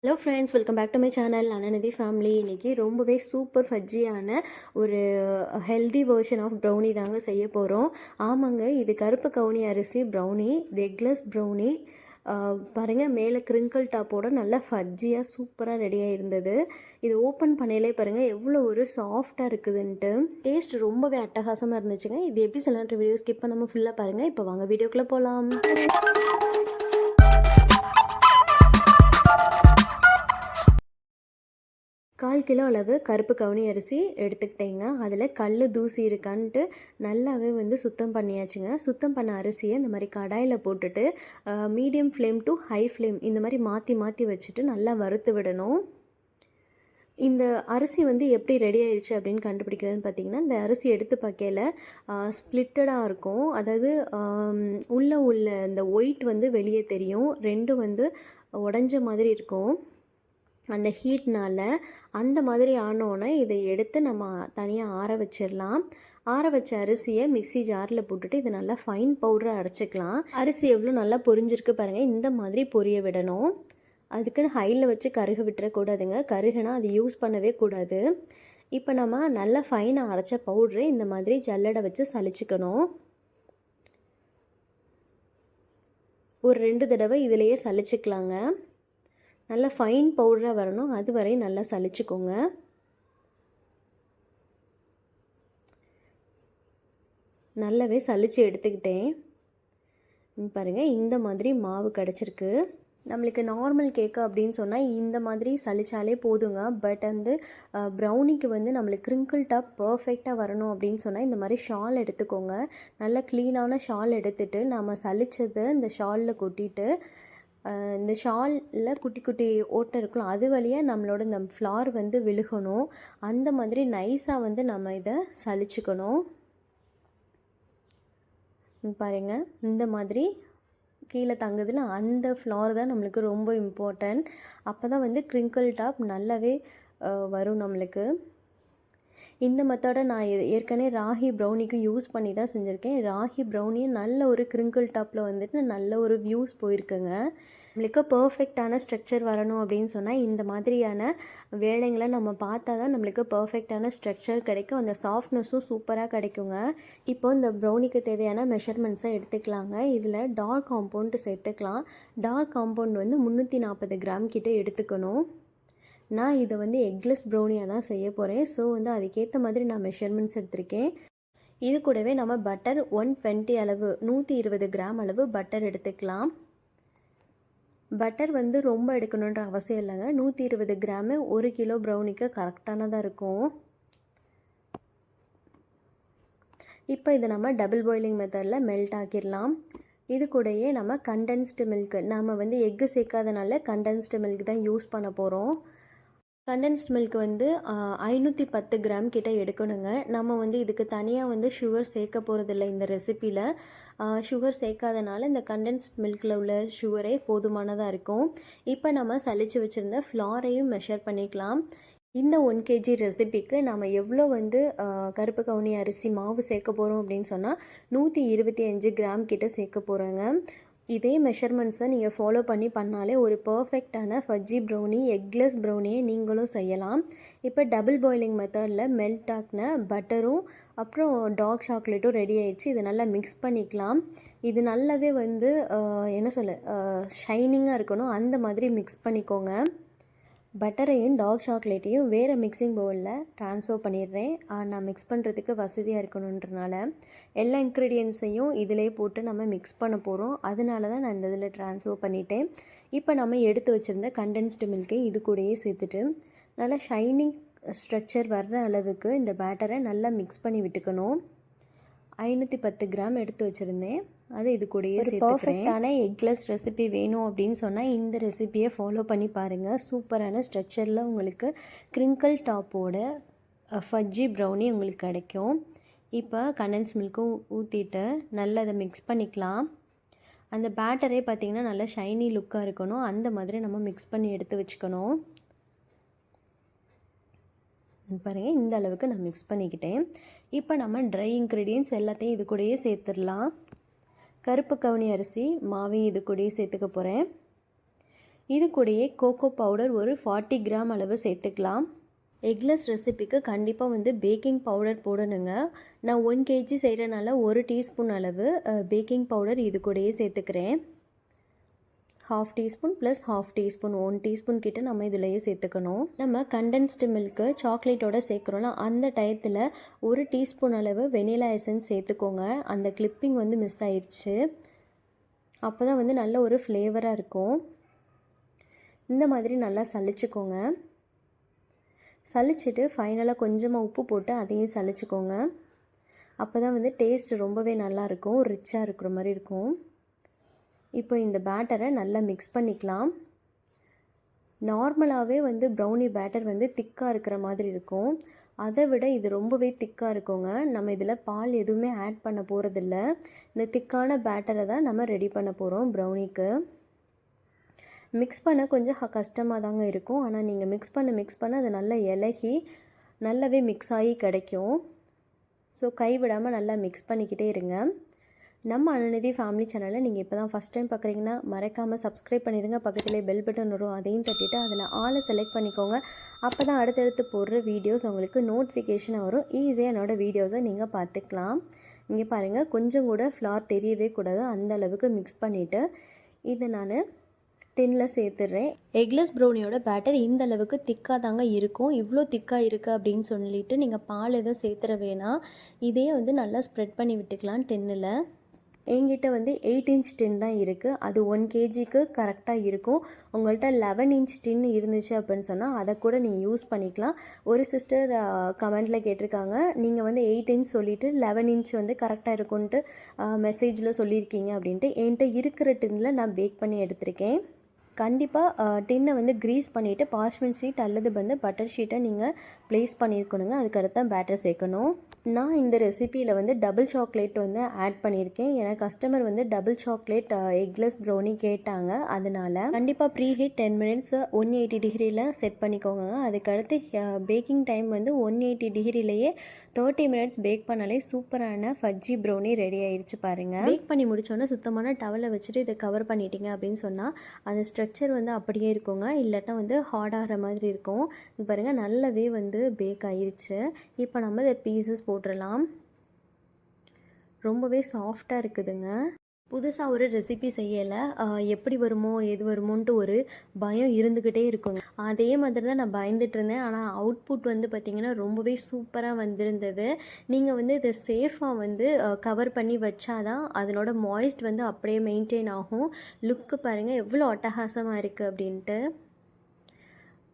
Hello friends, welcome back to my channel Ananidhi family. இன்றைக்கி ரொம்பவே super ஃபஜ்ஜியான ஒரு ஹெல்தி வெர்ஷன் ஆஃப் ப்ரௌனி தாங்க செய்ய போகிறோம். ஆமாங்க, இது கருப்பு கவுனி அரிசி ப்ரௌனி, ரெக்லெஸ் ப்ரௌனி. பாருங்கள், மேலே கிரிங்கிள் டாப்போட நல்லா ஃபஜ்ஜியாக சூப்பராக ரெடியாக இருந்தது. இது ஓப்பன் பண்ணையிலே பாருங்கள் எவ்வளோ ஒரு சாஃப்டாக இருக்குதுன்ட்டு. டேஸ்ட் ரொம்பவே அட்டகாசமாக இருந்துச்சுங்க. இது எப்படி சொல்லலான்ற வீடியோ ஸ்கிப் பண்ணாமல் ஃபுல்லாக பாருங்கள். இப்போ வாங்க வீடியோக்குள்ளே போகலாம். 1/4 கிலோ அளவு கருப்பு கவுனி அரிசி எடுத்துக்கிட்டேங்க. அதில் கல் தூசி இருக்கான்ட்டு நல்லாவே சுத்தம் பண்ணியாச்சுங்க. சுத்தம் பண்ண அரிசியை இந்த மாதிரி கடாயில் போட்டுட்டு medium flame to high flame இந்த மாதிரி மாற்றி மாற்றி வச்சுட்டு நல்லா வறுத்து விடணும். இந்த அரிசி எப்படி ரெடி ஆயிடுச்சு அப்படின்னு கண்டுபிடிக்கிறதுன்னு பார்த்தீங்கன்னா, இந்த அரிசி எடுத்து பார்க்கையில் ஸ்ப்ளிட்டடாக இருக்கும். அதாவது உள்ள இந்த ஒயிட் வெளியே தெரியும், ரெண்டும் உடஞ்ச மாதிரி இருக்கும். அந்த ஹீட்னால் அந்த மாதிரி ஆனோன்னே இதை எடுத்து நம்ம தனியாக ஆற வச்சிடலாம். ஆற வச்ச அரிசியை மிக்ஸி ஜாரில் போட்டுட்டு இதை நல்லா ஃபைன் பவுடரை அரைச்சிக்கலாம். அரிசி எவ்வளோ நல்லா பொரிஞ்சிருக்கு பாருங்கள். இந்த மாதிரி பொரிய விடணும். அதுக்குன்னு ஹையில் வச்சு கருக விட்டுறக்கூடாதுங்க. கருகுனா அது யூஸ் பண்ணவே கூடாது. இப்போ நம்ம நல்லா ஃபைனாக அரைச்ச பவுட்ரு இந்த மாதிரி ஜல்லடை வச்சு சலிச்சுக்கணும். ஒரு 2 தடவை இதிலையே சலிச்சுக்கலாங்க. நல்லா ஃபைன் பவுடராக வரணும், அது வரை நல்லா சலிச்சுக்கோங்க. நல்லாவே சலித்து எடுத்துக்கிட்டேன். பாருங்கள், இந்த மாதிரி மாவு கிடச்சிருக்கு. நம்மளுக்கு நார்மல் கேக்கு அப்படின்னு சொன்னால் இந்த மாதிரி சலிச்சாலே போதுங்க. பட் ப்ரௌனிக்கு நம்மளுக்கு கிரிங்கிள் டாப் பர்ஃபெக்டாக வரணும் அப்படின்னு சொன்னால் இந்த மாதிரி ஷால் எடுத்துக்கோங்க. நல்லா க்ளீனான ஷால் எடுத்துகிட்டு நம்ம சலித்ததை இந்த ஷாலில் கொட்டிட்டு இந்த ஷாலில் குட்டி குட்டி ஓட்டை இருக்கலாம், அது வழியாக நம்மளோட இந்த ஃப்ளார் விழுகணும். அந்த மாதிரி நைஸாக நம்ம இதை சலிச்சுக்கணும். பாருங்கள், இந்த மாதிரி கீழே தங்குதில் அந்த ஃப்ளார் தான் நம்மளுக்கு ரொம்ப இம்பார்ட்டன்ட். அப்போ தான் கிரிங்கிள் டாப் நல்லாவே வரும் நம்மளுக்கு. இந்த மெத்தடை நான் ஏற்கனவே ராகி ப்ரௌனிக்கும் யூஸ் பண்ணி தான் செஞ்சுருக்கேன். ராகி ப்ரௌனியும் நல்ல ஒரு கிரிங்கிள் டாப்பில் நல்ல ஒரு வியூஸ் போயிருக்குங்க. நம்மளுக்கு பர்ஃபெக்டான ஸ்ட்ரக்சர் வரணும் அப்படின்னு சொன்னால் இந்த மாதிரியான வேலைங்களை நம்ம பார்த்தா தான் நம்மளுக்கு பர்ஃபெக்டான ஸ்ட்ரக்சர் கிடைக்கும். அந்த சாஃப்ட்னஸும் சூப்பராக கிடைக்குங்க. இப்போ இந்த ப்ரௌனிக்கு தேவையான மெஷர்மெண்ட்ஸை எடுத்துக்கலாங்க. இதில் டார்க் காம்பவுண்ட் சேர்த்துக்கலாம். டார்க் காம்பவுண்ட் 340 கிராம் கிட்டே எடுத்துக்கணும். நான் இதை எக்லெஸ் ப்ரௌனியாக தான் செய்ய போகிறேன். ஸோ அதுக்கேற்ற மாதிரி நான் மெஷர்மெண்ட்ஸ் எடுத்திருக்கேன். இது கூடவே நம்ம பட்டர் 120 அளவு 120 கிராம் அளவு பட்டர் எடுத்துக்கலாம். பட்டர் ரொம்ப எடுக்கணுன்ற அவசியம் இல்லைங்க. 120 கிராமு 1 கிலோ ப்ரௌனிக்கு கரெக்டானதாக இருக்கும். இப்போ இதை நம்ம டபுள் பாயிலிங் மெத்தடில் மெல்ட் ஆக்கிடலாம். இது கூடயே நம்ம கண்டென்ஸ்டு மில்க், நம்ம எக்கு சேர்க்காதனால கண்டென்ஸ்டு மில்க் தான் யூஸ் பண்ண போகிறோம். கண்டென்ஸ்ட் மில்க் 510 கிராம் கிட்ட எடுக்கணுங்க. நம்ம இதுக்கு தனியாக சுகர் சேர்க்க போகிறதில்ல இந்த ரெசிப்பியில். சுகர் சேர்க்காதனால இந்த கண்டென்ஸ்ட் மில்கில் உள்ள சுகரே போதுமானதாக இருக்கும். இப்போ நம்ம சலிச்சு வச்சுருந்த ஃப்ளாரையும் மெஷர் பண்ணிக்கலாம். இந்த 1 kg ரெசிபிக்கு நம்ம எவ்வளோ கருப்பு கவுனி அரிசி மாவு சேர்க்க போகிறோம் அப்படின்னு சொன்னால் 125 கிராம் கிட்ட சேர்க்க போகிறோங்க. இதே மெஷர்மெண்ட்ஸை நீங்கள் ஃபாலோ பண்ணாலே ஒரு பர்ஃபெக்டான ஃபஜ்ஜி ப்ரௌனி, எக்லெஸ் ப்ரௌனியை நீங்களும் செய்யலாம். இப்போ டபுள் பாயிலிங் மெத்தடில் மெல்ட் ஆக்கின பட்டரும் அப்புறம் டார்க் சாக்லேட்டும் ரெடி ஆயிடுச்சு. இதை நல்லா மிக்ஸ் பண்ணிக்கலாம். இது நல்லாவே என்ன சொல்ல ஷைனிங்காக இருக்கணும், அந்த மாதிரி மிக்ஸ் பண்ணிக்கோங்க. பட்டரையும் டார்க் சாக்லேட்டையும் வேறு மிக்சிங் பவுலில் ட்ரான்ஸ்ஃபர் பண்ணிடுறேன். நான் மிக்ஸ் பண்ணுறதுக்கு வசதியாக இருக்கணுன்றனால எல்லா இன்க்ரீடியன்ட்ஸையும் இதிலே போட்டு நம்ம மிக்ஸ் பண்ண போகிறோம். அதனால தான் நான் இந்த இதில் ட்ரான்ஸ்ஃபர் பண்ணிட்டேன். இப்போ நம்ம எடுத்து வச்சுருந்த கண்டென்ஸ்டு மில்கை இது கூடயே சேர்த்துட்டு நல்லா ஷைனிங் ஸ்ட்ரக்சர் வர்ற அளவுக்கு இந்த பேட்டரை நல்லா மிக்ஸ் பண்ணி விட்டுக்கணும். 510 கிராம் எடுத்து வச்சுருந்தேன், அது இது கூடயே சேர்த்துக்கிறேன். பர்ஃபெக்டான எக்லெஸ் ரெசிபி வேணும் அப்படின்னு சொன்னால் இந்த ரெசிபியை ஃபாலோ பண்ணி பாருங்கள். சூப்பரான ஸ்ட்ரக்சரில் உங்களுக்கு கிரிங்கிள் டாப்போட ஃபஜ்ஜி ப்ரௌனி உங்களுக்கு கிடைக்கும். இப்போ கண்டென்ஸ் மில்க்கும் ஊற்றிட்டு நல்லா அதை மிக்ஸ் பண்ணிக்கலாம். அந்த பேட்டரே பார்த்திங்கன்னா நல்லா ஷைனி லுக்காக இருக்கணும், அந்த மாதிரி நம்ம மிக்ஸ் பண்ணி எடுத்து வச்சுக்கணும். பாருங்கள், இந்த அளவுக்கு நான் மிக்ஸ் பண்ணிக்கிட்டேன். இப்போ நம்ம ட்ரை இன்க்ரீடியன்ட்ஸ் எல்லாத்தையும் இது கூடயே சேர்த்துடலாம். கருப்பு கவுனி அரிசி மாவையும் இது கூடயே சேர்த்துக்க போகிறேன். இது கூடயே கோகோ பவுடர் ஒரு 40 கிராம் அளவு சேர்த்துக்கலாம். எக்லெஸ் ரெசிபிக்கு கண்டிப்பாக வந்து பேக்கிங் பவுடர் போடணுங்க. நான் 1 kg செய்கிறனால 1 டீஸ்பூன் அளவு பேக்கிங் பவுடர் இது கூடயே சேர்த்துக்கிறேன். 1/2 டீஸ்பூன் ப்ளஸ் 1/2 டீஸ்பூன் 1 டீஸ்பூன் கிட்ட நம்ம இதிலையே சேர்த்துக்கணும். நம்ம கண்டென்ஸ்டு மில்க்கு சாக்லேட்டோட சேர்க்குறோன்னா அந்த டயத்தில் 1 டீஸ்பூன் அளவு வெனிலா எசன்ஸ் சேர்த்துக்கோங்க. அந்த கிளிப்பிங் வந்து மிஸ் ஆயிடுச்சு. அப்போ தான் வந்து நல்ல ஒரு ஃப்ளேவராக இருக்கும். இந்த மாதிரி நல்லா சலிச்சுக்கோங்க. சலிச்சுட்டு ஃபைனலாக கொஞ்சமாக உப்பு போட்டு அதையும் சலிச்சுக்கோங்க. அப்போ தான் வந்து டேஸ்ட் ரொம்பவே நல்லாயிருக்கும், ரிச்சாக இருக்கிற மாதிரி இருக்கும். இப்போ இந்த பேட்டரை நல்லா மிக்ஸ் பண்ணிக்கலாம். நார்மலாகவே வந்து ப்ரௌனி பேட்டர் வந்து திக்காக இருக்கிற மாதிரி இருக்கும். அதை விட இது ரொம்பவே திக்காக இருக்குங்க. நம்ம இதில் பால் எதுவுமே ஆட் பண்ண போகிறதில்ல. இந்த திக்கான பேட்டரை தான் நம்ம ரெடி பண்ண போகிறோம் ப்ரௌனிக்கு. மிக்ஸ் பண்ண கொஞ்சம் கஷ்டமாக தாங்க இருக்கும். ஆனால் நீங்கள் மிக்ஸ் பண்ண அது நல்லா இலகி நல்லாவே மிக்ஸ் ஆகி கிடைக்கும். ஸோ கைவிடாமல் நல்லா மிக்ஸ் பண்ணிக்கிட்டே இருங்க. நம்ம அனுநிதி ஃபேமிலி சேனலை நீங்கள் இப்போ தான் ஃபஸ்ட் டைம் பார்க்குறீங்கன்னா மறக்காமல் சப்ஸ்கிரைப் பண்ணிடுங்க. பக்கத்துலேயே பெல் பட்டன் வரும், அதையும் தட்டிட்டு அதில் ஆளை செலக்ட் பண்ணிக்கோங்க. அப்போ தான் அடுத்தடுத்து போடுற வீடியோஸ் உங்களுக்கு நோட்டிஃபிகேஷனாக வரும். ஈஸியாக என்னோடய வீடியோஸை நீங்கள் பார்த்துக்கலாம். இங்கே பாருங்கள், கொஞ்சம் கூட ஃப்ளார் தெரியவே கூடாது, அந்த அளவுக்கு மிக்ஸ் பண்ணிவிட்டு இதை நான் டின்னில் சேர்த்துடுறேன். எக்லெஸ் ப்ரௌனியோட பேட்டர் இந்த அளவுக்கு திக்காக தாங்க இருக்கும். இவ்வளோ திக்காக இருக்குது அப்படின்னு சொல்லிட்டு நீங்கள் பால் எதுவும் சேர்த்துற வேணாம். இதே வந்து நல்லா ஸ்ப்ரெட் பண்ணி விட்டுக்கலாம் டின்னில். என்கிட்ட வந்து 8 இன்ச் டின் தான் இருக்குது. அது 1 kgக்கு கரெக்டாக இருக்கும். உங்கள்கிட்ட 11 இன்ச் டின் இருந்துச்சு அப்படின்னு சொன்னால் அதை கூட நீங்கள் யூஸ் பண்ணிக்கலாம். ஒரு சிஸ்டர் கமெண்டில் கேட்டிருக்காங்க, நீங்கள் வந்து 8 இன்ச் சொல்லிவிட்டு 11 இன்ச் வந்து கரெக்டாக இருக்கும்ன்ட்டு மெசேஜில் சொல்லியிருக்கீங்க அப்படின்ட்டு. என்கிட்ட இருக்கிற டின்னில் நான் பேக் பண்ணி எடுத்திருக்கேன். கண்டிப்பாக டின்னை வந்து க்ரீஸ் பண்ணிவிட்டு பார்ச்மெண்ட் ஷீட் அல்லது வந்து பட்டர் ஷீட்டை நீங்கள் ப்ளேஸ் பண்ணியிருக்கணுங்க. அதுக்கடுத்து தான் பேட்டர் சேர்க்கணும். நான் இந்த ரெசிப்பியில் வந்து டபுள் சாக்லேட் வந்து ஆட் பண்ணியிருக்கேன். ஏன்னா கஸ்டமர் வந்து டபுள் சாக்லேட் எக்லெஸ் ப்ரௌனி கேட்டாங்க. அதனால் கண்டிப்பாக ப்ரீ ஹீட் 10 மினிட்ஸ் 180 டிகிரியில் செட் பண்ணிக்கோங்க. அதுக்கடுத்து பேக்கிங் டைம் வந்து 180 டிகிரிலேயே 30 மினிட்ஸ் பேக் பண்ணாலே சூப்பரான ஃபஜ்ஜி ப்ரௌனி ரெடி ஆயிடுச்சு பாருங்கள். பேக் பண்ணி முடித்தோன்னே சுத்தமான டவலை வச்சுட்டு இதை கவர் பண்ணிட்டீங்க அப்படின்னு சொன்னால் அந்த ஸ்ட்ரக்சர் வந்து அப்படியே இருக்குங்க. இல்லாட்டா வந்து ஹார்டாகிற மாதிரி இருக்கும். பாருங்கள், நல்லாவே வந்து பேக் ஆயிடுச்சு. இப்போ நம்ம இதை பீசஸ் போட்டுடலாம். ரொம்பவே சாஃப்டாக இருக்குதுங்க. புதுசாக ஒரு ரெசிபி செய்யலை, எப்படி வருமோ எது வருமோன்ட்டு ஒரு பயம் இருந்துக்கிட்டே இருக்குங்க. அதே மாதிரி தான் நான் பயந்துட்டு இருந்தேன். ஆனால் அவுட்புட் வந்து பார்த்திங்கன்னா ரொம்பவே சூப்பராக வந்திருந்தது. நீங்கள் வந்து இதை சேஃபாக வந்து கவர் பண்ணி வச்சாதான் அதனோட மாய்ஸ்ட் வந்து அப்படியே மெயின்டைன் ஆகும். லுக்கு பாருங்கள் எவ்வளோ அட்டகாசமாக இருக்குது அப்படின்ட்டு.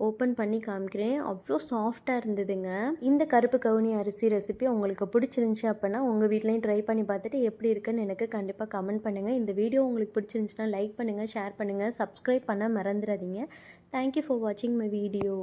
ஓப்பன் பண்ணி காமிக்கிறேன். அவ்வளோ சாஃப்டாக இருந்ததுங்க. இந்த கருப்பு கவுனி அரிசி ரெசிபி உங்களுக்கு பிடிச்சிருந்துச்சி அப்படின்னா உங்கள் வீட்லேயும் ட்ரை பண்ணி பார்த்துட்டு எப்படி இருக்குன்னு எனக்கு கண்டிப்பாக கமெண்ட் பண்ணுங்கள். இந்த வீடியோ உங்களுக்கு பிடிச்சிருந்துச்சுன்னா லைக் பண்ணுங்கள், ஷேர் பண்ணுங்கள், சப்ஸ்கிரைப் பண்ண மறந்துடாதீங்க. தேங்க்யூ ஃபார் வாட்சிங் மை வீடியோ.